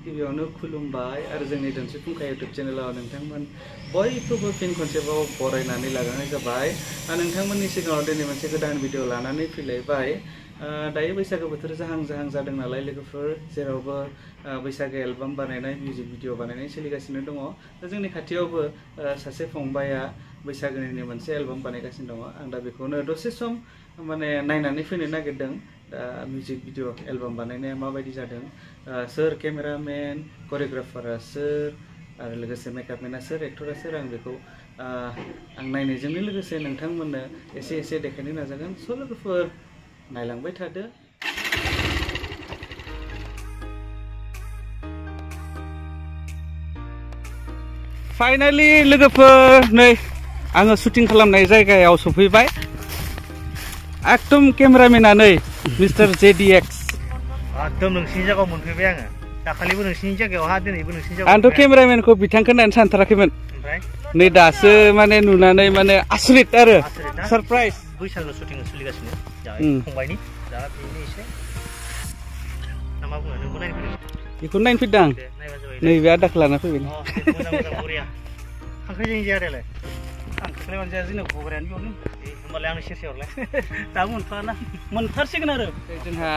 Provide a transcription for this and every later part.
गिबियावनो खुलुमबाय आरो जोंनि दोनस्रि फुंखा इउटुब चेनेलाव नोंथांमोन बयखौबो फिन खनसेबाव बरायनानै लागायनाय जाबाय। नोंथांमोननि सिगाङाव दिनै मोनसे गोदान भिडिअ लानानै फैलायबाय। दायो बैसागो बोथोर जाहां जादों नालाय लोगोफोर, जेरावबो बैसागो एलबाम बानायनाय मिउजिक भिडिअ बानायनाय सोलिगासिनो दङ। दा जोंनि खाथियावबो सासे फंबाया बैसागोनि मोनसे एलबाम बानायगासिनो दङ। आं दा बेखौनो दसे सम माने नायनानै फैनो नागिरदों। दा मिउजिक भिडिअ एलबाम बानायनाया माबायदि जादों, सोर केमेरामेन, करियोग्राफारा सोर, आरो लोगोसे मेकआपमेना सोर, एक्टरा सोर, आं बेखौ आं नायनायजोंनो लोगोसे नोंथांमोननो एसे एसे देखायनो नाजागोन। स' लोगोफोर नायलांबाय थादो। फाइनालि लोगोफोर नै आङो शुटिं खालामनाय जायगायाव सफैबाय। एकदम केमेरामेना नै मिस्टार JDX। एकदम नोंसिनि जायगायाव मोनफैबाय आङो। दाखालिबो नोंसिनि जायगायाव दिनैबो नोंसिनि जायगायाव। आंथ' केमेरामेनखौ बिथांखौ होननानै सानथाराखैमोन। ओमफ्राय नै दासो माने नुनानै माने आसरित आरो सारप्राइज। बैसागु शुटिं सोलिगासिनो फंबायनि। दा बेनो एसे ना मा बुङो, नोंखौ नायनो फैदों। बेखौ नायनो फैदों आं। नैबे आदाखौ लाना फैबाय। मोजां मोजां बरिया। खांख्राइ जों जायालाय खांख्राइ मोनजाया जोंनाव गग्रायानो बेयावनो। होमबालाय आंनो सेरसे हरलाय। दा मोनफाना मोनथारसिगोन आरो। जोंहा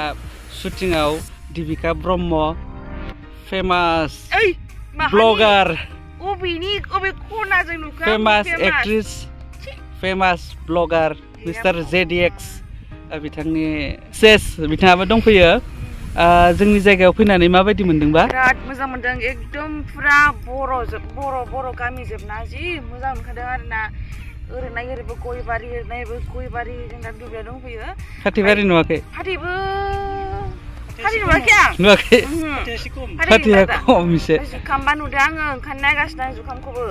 शुटिंआव Deepika Brahma, famous blogger, famous actress, famous blogger mister JDX बिथांनि सेस बिथाङाबो दंफैयो। जोंनि जायगायाव फैनानै माबायदि मोनदोंबा? बिराद मोजां मोनदों। एकदम पुरा बर' गामि जोबना जि मोजां मोनखादों आरोना। ओरैनाय ओरैबो गयबारि, ओरैनायबो गयबारि, जों दा दुब्लियाव दंफैयो। फाथैबारि नुवाखै? फाथै नुवाखै आं। नुवाखै? फाथैया खम एसे। जुखामबा नुदों आङो, ओंखायनो नायगासिनो आं जुखामखौबो।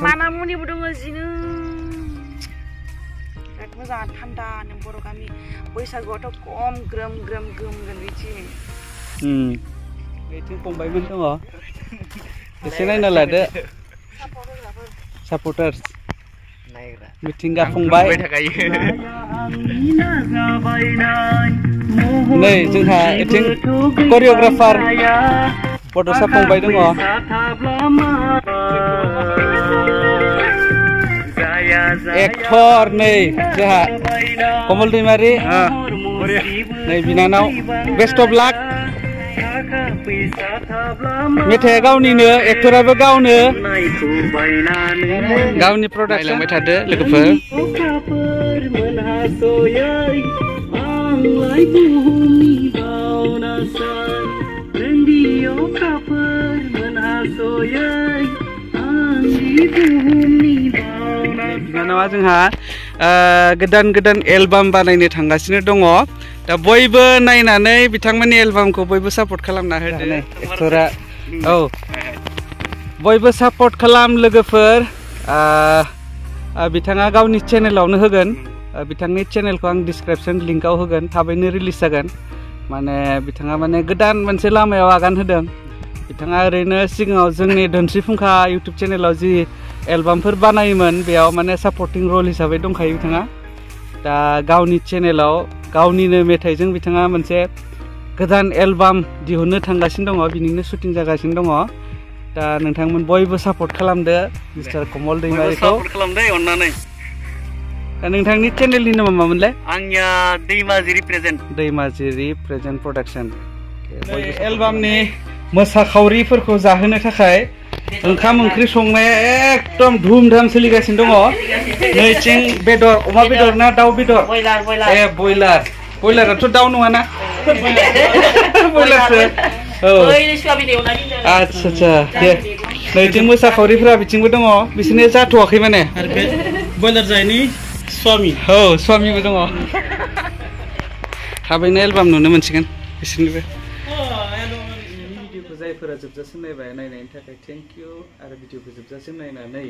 माना मुनिबो दङ जिनो। बिराद मोजां थान्दा नों बर' गामि। बैसागुआवथ' खम ग्रोम गोमगोन बिथिं। बेथिं फंबायमोन दङ। एसे नायना लादो। सापर्टार्स मिथिंगा फंबाय। नै जोंहा एथिं करियोग्राफार बड'सा फंबाय दङ। एक्टर नै जोंहा कमल दैमारि, नै बिनानाव बेस्ट अफ लाक। मेथाइया गावनिनो, एक्टराबो गावनो, गावनि प्रडाक्ट लांबाय थादो लोगोफोर। बिनानावा जोंहा गोदान एलबाम बानायनो थांगासिनो दङ। दा बयबो नायनानै बिथांमोननि एलबामखौ बयबो सापर्ट खालामना होदो। एक्टरा औ बयबो सापर्ट खालाम लोगोफोर। बिथाङा गावनि चेनेलावनो होगोन। बिथांनि चेनेलखौ आं डिसक्रिपसन लिंकआव होगोन। थाबैनो रिलिज जागोन। माने बिथाङा माने गोदान मोनसे लामायाव आगान होदों। बिथाङा ओरैनो सिगाङाव जोंनि दोनस्रि फुंखा इउटुब चेनेलाव जि एलबामफोर बानायोमोन बेयाव माने सापर्टिं रल हिसाबै दंखायो बिथाङा। दा गावनि चेनेलाव गावनिनो मेथाइजों बिथाङा मोनसे गोदान एलबाम दिहुननो थांगासिनो दङ। बिनिनो शुटिं जागासिनो दङ। दा नोंथांमोन बयबो सापर्ट खालामदो मिस्टार कमल दैमारिखौ। खालामदो अननानै। दा नोंथांनि चेनेलनि नामा मामोनलाय? आंनिया दैमाजिरि प्रेजेन्ट प्रडाक्सन। एलबामनि मोसाखावरिफोरखौ जाहोनो थाखाय ओंखाम ओंख्रि संनाया एकदम धुम-धाम सोलिगासिनो दङ। नैथिं बेदर, अमा बेदर ना दाउ बेदर? बयलाराथ' दाउ नङाना? बयलारसो। औ आच्छा दे। नैथिं मोसाखावरिफोरा बिथिंबो दङ। बिसोरनो जाथ'वाखै माने। बयलार जायनि स्वामी। औ स्वामीबो दङ। थाबैनो एलबाम नुनो मोनसिगोन बिसोरनिबो। भिडिअखौ जायफोरा जोबजासिम नायबाय, नायनायनि थाखाय थेंक इउ। आरो भिडिअखौ जोबजासिम नायनानै